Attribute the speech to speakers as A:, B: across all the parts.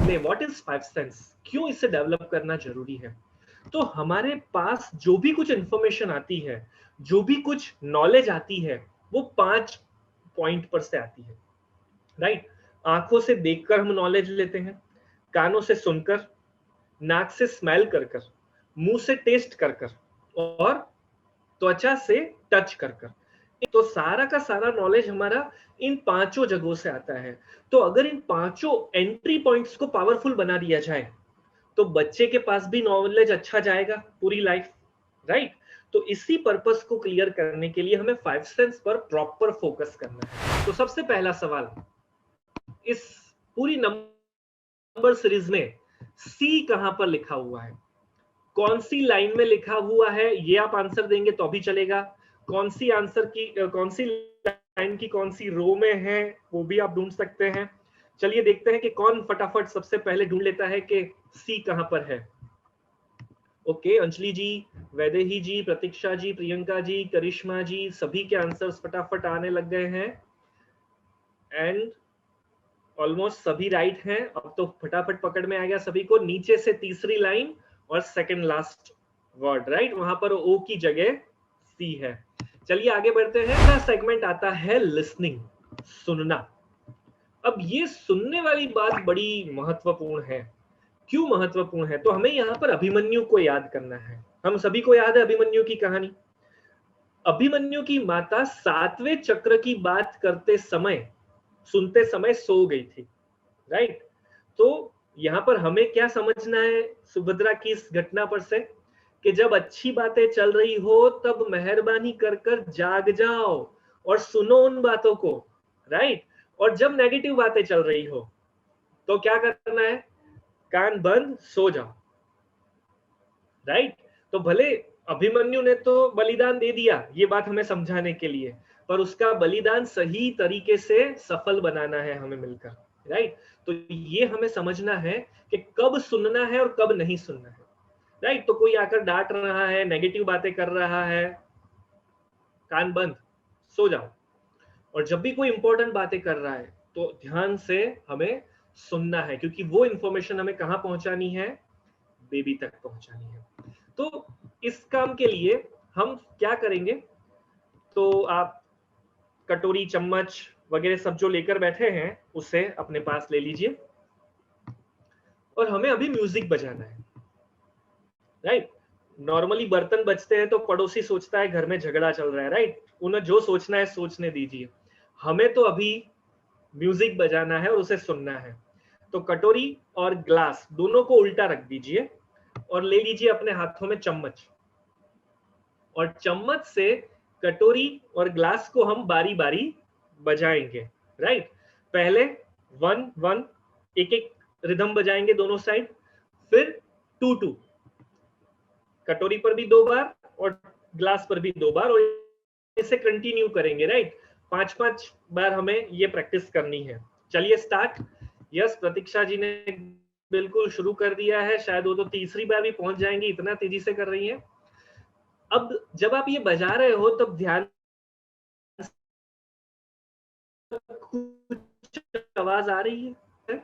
A: हमने what is five sense, क्यों इसे डेवलप करना जरूरी है। तो हमारे पास जो भी कुछ इंफॉर्मेशन आती है, जो भी कुछ नॉलेज आती है, वो 5 पॉइंट पर से आती है, राइट। आंखों से देखकर हम नॉलेज लेते हैं, कानों से सुनकर, नाक से स्मेल कर कर, मुंह से टेस्ट कर कर, और त्वचा से टच कर कर। तो सारा का सारा नॉलेज हमारा इन पांचों जगहों से आता है। तो अगर इन पांचों एंट्री पॉइंट्स को पावरफुल बना दिया जाए तो बच्चे के पास भी नॉलेज अच्छा जाएगा पूरी लाइफ, राइट। तो इसी पर्पस को क्लियर करने के लिए हमें फाइव सेंस पर प्रॉपर फोकस करना है। तो सबसे पहला सवाल, इस पूरी नंबर सीरीज में सी कहां पर लिखा हुआ है, कौन सी लाइन में लिखा हुआ है, ये आप आंसर देंगे तो भी चलेगा। कौन सी लाइन की कौन सी रो में है वो भी आप ढूंढ सकते हैं। चलिए देखते हैं कि कौन फटाफट सबसे पहले ढूंढ लेता है कि सी कहां पर है। ओके, अंजलि जी, वैदेही जी, प्रतीक्षा जी, प्रियंका जी, करिश्मा जी, सभी के आंसर्स फटाफट आने लग गए हैं एंड ऑलमोस्ट सभी राइट हैं। अब तो फटाफट पकड़ में आ गया सभी को, नीचे से तीसरी लाइन और सेकंड लास्ट वर्ड, राइट, वहां पर ओ की जगह सी है। चलिए आगे बढ़ते हैं। अगला सेगमेंट आता है लिसनिंग, सुनना। अब ये सुनने वाली बात बड़ी महत्वपूर्ण है। क्यों महत्वपूर्ण है? तो हमें यहाँ पर अभिमन्यु को याद करना है। हम सभी को याद है अभिमन्यु की कहानी। अभिमन्यु की माता 7वें चक्र की बात करते समय, सुनते समय सो गई थी, राइट। तो यहाँ पर हमें क्या समझना है सुभद्रा की इस घटना पर से, कि जब अच्छी बातें चल रही हो तब मेहरबानी कर कर जाग जाओ और सुनो उन बातों को, राइट। और जब नेगेटिव बातें चल रही हो तो क्या करना है, कान बंद सो जाओ, राइट। तो भले अभिमन्यु ने तो बलिदान दे दिया, ये बात हमें समझाने के लिए, पर उसका बलिदान सही तरीके से सफल बनाना है हमें मिलकर, राइट। तो ये हमें समझना है कि कब सुनना है और कब नहीं सुनना है, राइट। तो कोई आकर डांट रहा है, नेगेटिव बातें कर रहा है, कान बंद सो जाओ। और जब भी कोई इंपॉर्टेंट बातें कर रहा है तो ध्यान से हमें सुनना है, क्योंकि वो इंफॉर्मेशन हमें कहां पहुंचानी है, बेबी तक पहुंचानी है। तो इस काम के लिए हम क्या करेंगे, तो आप कटोरी, चम्मच वगैरह सब जो लेकर बैठे हैं उसे अपने पास ले लीजिए और हमें अभी म्यूजिक बजाना है, राइट। नॉर्मली बर्तन बजते हैं तो पड़ोसी सोचता है घर में झगड़ा चल रहा है, राइट। उन्हें जो सोचना है सोचने दीजिए, हमें तो अभी म्यूजिक बजाना है और उसे सुनना है। तो कटोरी और ग्लास दोनों को उल्टा रख दीजिए और ले लीजिए अपने हाथों में चम्मच, और चम्मच से कटोरी और ग्लास को हम बारी बारी बजाएंगे, राइट। पहले 1 1 एक एक रिदम बजाएंगे दोनों साइड, फिर 2 2, कटोरी पर भी 2 बार और ग्लास पर भी 2 बार, और इसे कंटिन्यू करेंगे, राइट। 5 बार हमें ये प्रैक्टिस करनी है। चलिए स्टार्ट। यस, प्रतीक्षा जी ने बिल्कुल शुरू कर दिया है, शायद वो तो तीसरी बार भी पहुंच जाएंगी, इतना तेजी से कर रही है। अब जब आप ये बजा रहे हो तब ध्यान, कुछ आवाज आ रही है,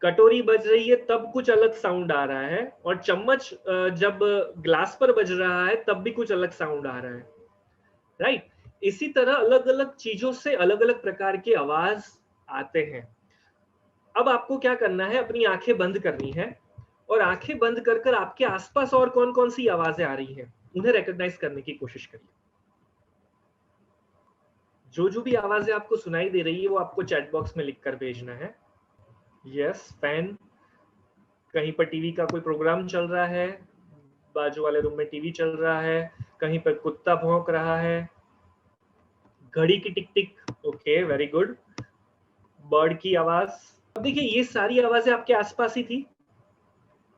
A: कटोरी बज रही है तब कुछ अलग साउंड आ रहा है, और चम्मच जब ग्लास पर बज रहा है तब भी कुछ अलग साउंड आ रहा है, राइट। इसी तरह अलग अलग चीजों से अलग अलग प्रकार की आवाज आते हैं। अब आपको क्या करना है, अपनी आंखें बंद करनी है और आंखें बंद कर कर आपके आसपास और कौन कौन सी आवाजें आ रही हैं उन्हें रिकॉग्नाइज करने की कोशिश करिए। जो भी आवाजें आपको सुनाई दे रही है वो आपको चैट बॉक्स में लिखकर भेजना है। यस, फैन, कहीं पर टीवी का कोई प्रोग्राम चल रहा है, बाजू वाले रूम में टीवी चल रहा है, कहीं पर कुत्ता भौंक रहा है, घड़ी की टिक टिक, ओके वेरी गुड, बर्ड की आवाज। अब देखिए ये सारी आवाजें आपके आसपास ही थी,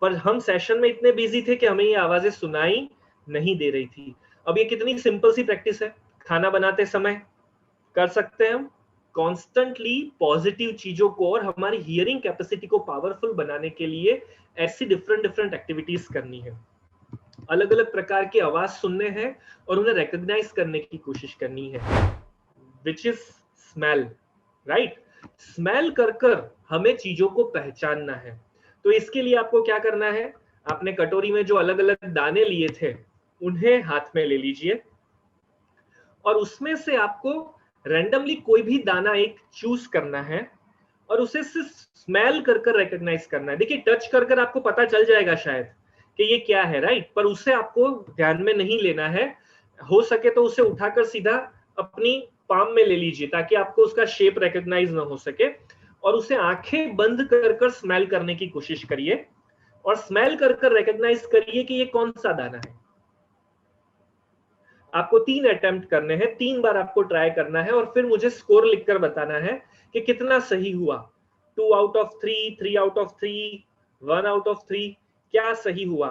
A: पर हम सेशन में इतने बिजी थे कि हमें ये आवाजें सुनाई नहीं दे रही थी। अब ये कितनी सिंपल सी प्रैक्टिस है, खाना बनाते समय कर सकते हैं हम। कॉन्स्टेंटली पॉजिटिव चीजों को और हमारी हियरिंग कैपेसिटी को पावरफुल बनाने के लिए ऐसी डिफरेंट डिफरेंट एक्टिविटीज करनी है, अलग अलग प्रकार की आवाज सुनने हैं और उन्हें रिकॉग्नाइज करने की कोशिश करनी है, which is smell, right. Smell कर कर हमें चीजों को पहचानना है। तो इसके लिए आपको क्या करना है, आपने कटोरी में जो अलग अलग दाने लिए थे उन्हें हाथ में ले लीजिए और उसमें से आपको रैंडमली कोई भी दाना एक चूज करना है और उसे सिर्फ स्मेल कर कर रिकॉग्नाइज करना है। देखिए टच कर कर आपको पता चल जाएगा शायद कि ये क्या है, राइट, पर उसे आपको ध्यान में नहीं लेना है। हो सके तो उसे उठाकर सीधा अपनी पाम में ले लीजिए ताकि आपको उसका शेप रिकॉग्नाइज ना हो सके, और उसे आंखें बंद कर कर स्मेल करने की कोशिश करिए और स्मेल कर कर रिकॉग्नाइज करिए कि ये कौन सा दाना है। आपको 3 अटेम्प्ट करने हैं, 3 बार आपको ट्राई करना है और फिर मुझे स्कोर लिखकर बताना है कि कितना सही हुआ। 2 out of 3, 3 out of 3, 1 out of 3, क्या सही हुआ?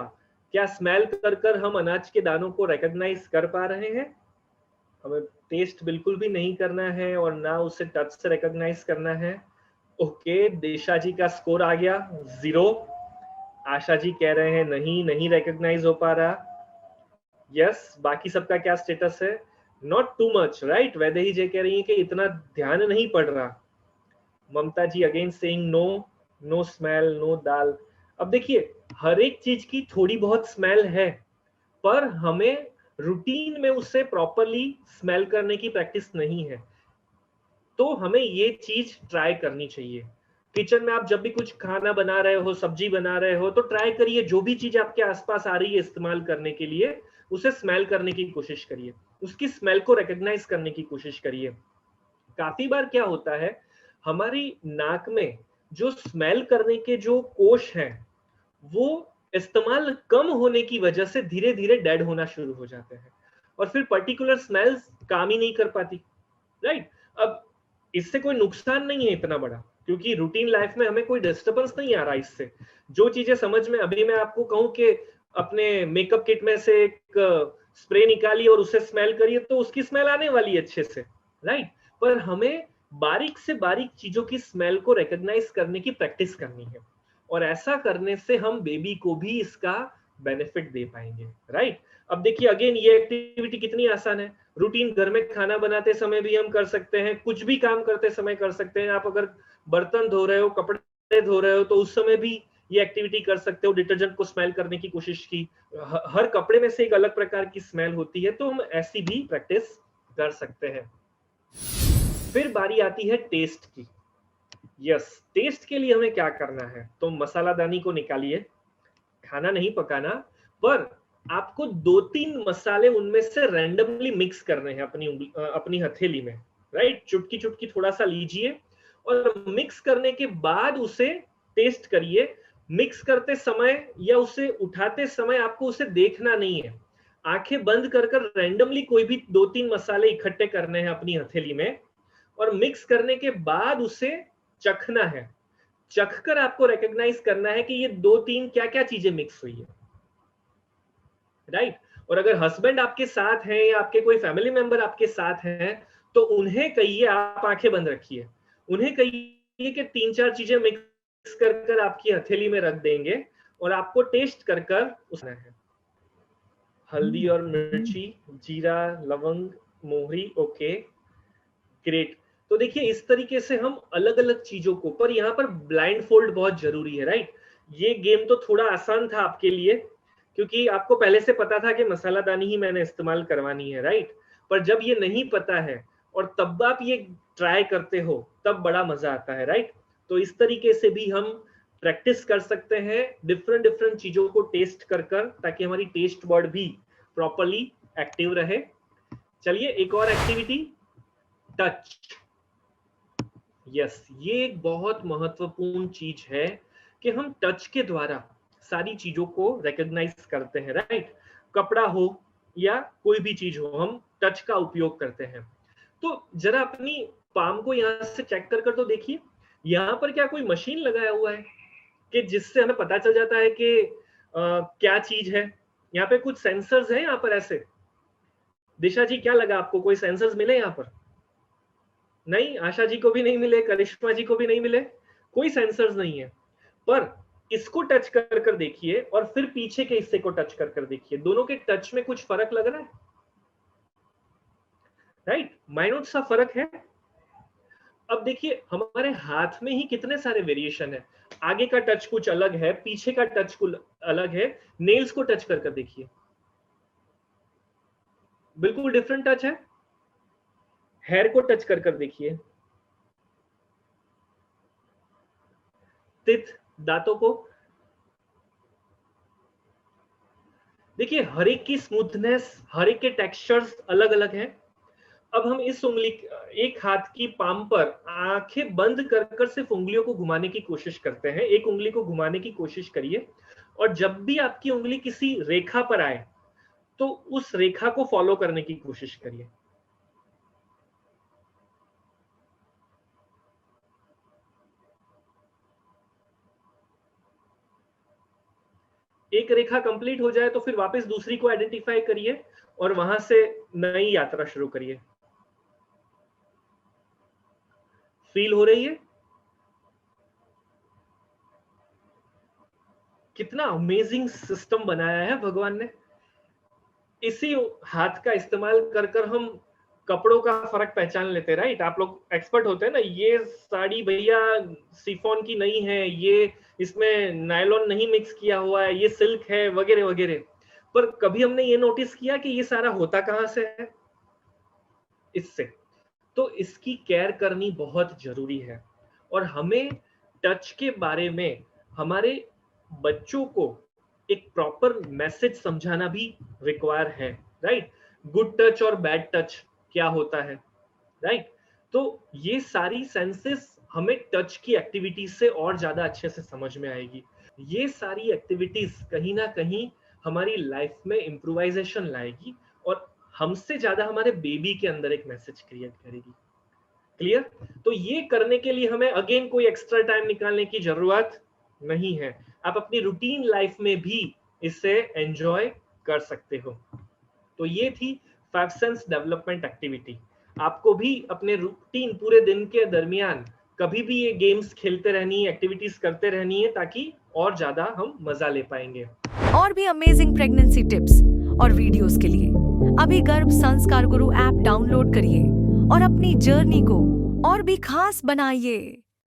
A: क्या स्मेल कर कर हम अनाज के दानों को रिकॉग्नाइज कर पा रहे हैं? हमें टेस्ट बिल्कुल भी नहीं करना है और ना उसे टच से रिकॉग्नाइज करना है। ओके, दिशा जी का स्कोर आ गया 0। आशा जी कह रहे हैं नहीं रिकॉग्नाइज हो पा रहा। यस, बाकी सबका क्या स्टेटस है? Not too much, right. Vaidehi ji कह रही है कि इतना ध्यान नहीं पड़ रहा। Mamta ji again saying no, no smell, no dal. अब देखिए हर एक चीज की थोड़ी बहुत स्मेल है, पर हमें रूटीन में उसे प्रॉपरली स्मेल करने की प्रैक्टिस नहीं है। तो हमें ये चीज ट्राई करनी चाहिए। किचन में आप जब भी कुछ खाना बना रहे हो, सब्जी बना रहे हो, तो ट्राई करिए जो भी चीज आपके आसपास आ रही है इस्तेमाल करने के लिए, उसे स्मेल करने की कोशिश करिए, उसकी स्मेल को रिकॉग्नाइज करने की कोशिश करिए। काफी बार क्या होता है, हमारी नाक में जो स्मेल करने के जो कोश हैं वो इस्तेमाल कम होने की वजह से धीरे धीरे डेड होना शुरू हो जाते हैं और फिर पर्टिकुलर स्मेल्स काम ही नहीं कर पाती, राइट। अब इससे कोई नुकसान नहीं है इतना बड़ा, क्योंकि रूटीन लाइफ में हमें कोई डिस्टर्बेंस नहीं आ रहा इससे। जो चीजें समझ में, अभी मैं आपको कहूं कि अपने मेकअप किट में से एक स्प्रे निकालिए और उसे स्मेल करिए तो उसकी स्मेल आने वाली है अच्छे से, राइट। पर हमें बारीक से बारीक चीजों की स्मेल को रिकॉग्नाइज करने की प्रैक्टिस करनी है और ऐसा करने से हम बेबी को भी इसका बेनिफिट दे पाएंगे, राइट। अब देखिए अगेन ये एक्टिविटी कितनी आसान है, रूटीन घर में खाना बनाते समय भी हम कर सकते हैं, कुछ भी काम करते समय कर सकते हैं। आप अगर बर्तन धो रहे हो, कपड़े धो रहे हो, तो उस समय भी ये एक्टिविटी कर सकते हो। डिटर्जेंट को स्मेल करने की कोशिश की, हर कपड़े में से एक अलग प्रकार की स्मेल होती है, तो हम ऐसी भी प्रैक्टिस कर सकते हैं। फिर बारी आती है टेस्ट की। यस, टेस्ट के लिए हमें क्या करना है, तो मसालादानी को निकालिए, खाना नहीं पकाना, पर आपको 2-3 मसाले उनमें से रैंडमली मिक्स करने हैं अपनी हथेली में, राइट। चुटकी चुटकी थोड़ा सा लीजिए और मिक्स करने के बाद उसे टेस्ट करिए। मिक्स करते समय या उसे उठाते समय आपको उसे देखना नहीं है, आंखें बंद कर कर रैंडमली कोई भी 2-3 मसाले इकट्ठे करने हैं अपनी हथेली में और मिक्स करने के बाद उसे चखना है। चखकर आपको रिकॉग्नाइज करना है कि ये 2-3 क्या क्या चीजें मिक्स हुई है, राइट। और अगर हस्बैंड आपके साथ हैं या आपके कोई फैमिली मेंबर आपके साथ हैं तो उन्हें कहिए, आप आंखें बंद रखिए, उन्हें कहिए कि 3-4 चीजें मिक्स कर कर आपकी हथेली में रख देंगे और आपको टेस्ट कर कर उसना है। हल्दी और मिर्ची, जीरा, लवंग, मोहरी, ओके, ग्रेट। तो देखिए इस तरीके से हम अलग अलग चीजों को, पर यहाँ पर ब्लाइंड फोल्ड बहुत जरूरी है, राइट। ये गेम तो थोड़ा आसान था आपके लिए क्योंकि आपको पहले से पता था कि मसालादानी ही मैंने इस्तेमाल करवानी है, राइट। पर जब ये नहीं पता है और तब आप ये ट्राई करते हो तब बड़ा मजा आता है, राइट। तो इस तरीके से भी हम प्रैक्टिस कर सकते हैं डिफरेंट डिफरेंट चीजों को टेस्ट कर कर, ताकि हमारी टेस्ट बर्ड भी प्रॉपरली एक्टिव रहे। चलिए एक और एक्टिविटी, टच। यस, ये एक बहुत महत्वपूर्ण चीज है कि हम टच के द्वारा सारी चीजों को रिकॉग्नाइज करते हैं, राइट। कपड़ा हो या कोई भी चीज हो, हम टच का उपयोग करते हैं। तो जरा अपनी पाम को यहाँ से चेक कर कर तो देखिए, यहाँ पर क्या कोई मशीन लगाया हुआ है कि जिससे हमें पता चल जाता है कि क्या चीज है। यहाँ पे कुछ सेंसर्स हैं यहाँ पर ऐसे। दिशा जी क्या लगा आपको, कोई सेंसर्स मिले यहाँ पर? नहीं, आशा जी को भी नहीं मिले, करिश्मा जी को भी नहीं मिले, कोई सेंसर्स नहीं है। पर इसको टच कर कर देखिए और फिर पीछे के हिस्से को टच कर कर देखिए, दोनों के टच में कुछ फर्क लग रहा है, राइट। माइन्यूट सा फर्क है। अब देखिए हमारे हाथ में ही कितने सारे वेरिएशन है। आगे का टच कुछ अलग है, पीछे का टच कुल अलग है। नेल्स को टच कर देखिए, बिल्कुल डिफरेंट टच है। हेयर को टच कर देखिए, टिथ, दांतों को देखिए, हर एक की स्मूथनेस, हर एक के टेक्सचर्स अलग-अलग हैं। अब हम इस उंगली एक हाथ की पाम पर आंखें बंद कर सिर्फ उंगलियों को घुमाने की कोशिश करते हैं। एक उंगली को घुमाने की कोशिश करिए और जब भी आपकी उंगली किसी रेखा पर आए, तो उस रेखा को फॉलो करने की कोशिश करिए। एक रेखा कंप्लीट हो जाए तो फिर वापस दूसरी को आइडेंटिफाई करिए और वहां से नई यात्रा शुरू करिए। फील हो रही है? कितना अमेजिंग सिस्टम बनाया है भगवान ने। इसी हाथ का इस्तेमाल कर हम कपड़ों का फर्क पहचान लेते हैं, राइट? आप लोग एक्सपर्ट होते हैं ना, ये साड़ी भैया शिफॉन की नहीं है, ये इसमें नायलॉन नहीं मिक्स किया हुआ है, ये सिल्क है, वगैरह वगैरह। पर कभी हमने ये नोटिस किया कि ये सारा होता कहां से है? इससे। तो इसकी केयर करनी बहुत जरूरी है और हमें टच के बारे में हमारे बच्चों को एक प्रॉपर मैसेज समझाना भी रिक्वायर है, राइट? गुड टच और बैड टच क्या होता है, राइट? तो ये सारी सेंसेस हमें टच की एक्टिविटीज से और ज्यादा अच्छे से समझ में आएगी। ये सारी एक्टिविटीज कहीं ना कहीं हमारी लाइफ में इम्प्रोवाइजेशन लाएगी और हमसे ज्यादा हमारे बेबी के अंदर एक मैसेज क्रिएट करेगी। क्लियर? तो ये करने के लिए हमें अगेन कोई एक्स्ट्रा टाइम निकालने की जरूरत नहीं है। आप अपनी रूटीन लाइफ में भी इसे एंजॉय कर सकते हो। तो ये थी 5 सेंस डेवलपमेंट एक्टिविटी। आपको भी अपने रूटीन पूरे दिन के दरमियान कभी भी ये गेम्स खेलते रहनी है, एक्टिविटीज करते रहनी है, ताकि और ज्यादा हम मजा ले पाएंगे।
B: और भी अमेजिंग प्रेगनेंसी टिप्स और वीडियोस के लिए अभी गर्भ संस्कार गुरु ऐप डाउनलोड करिए और अपनी जर्नी को और भी खास बनाइए।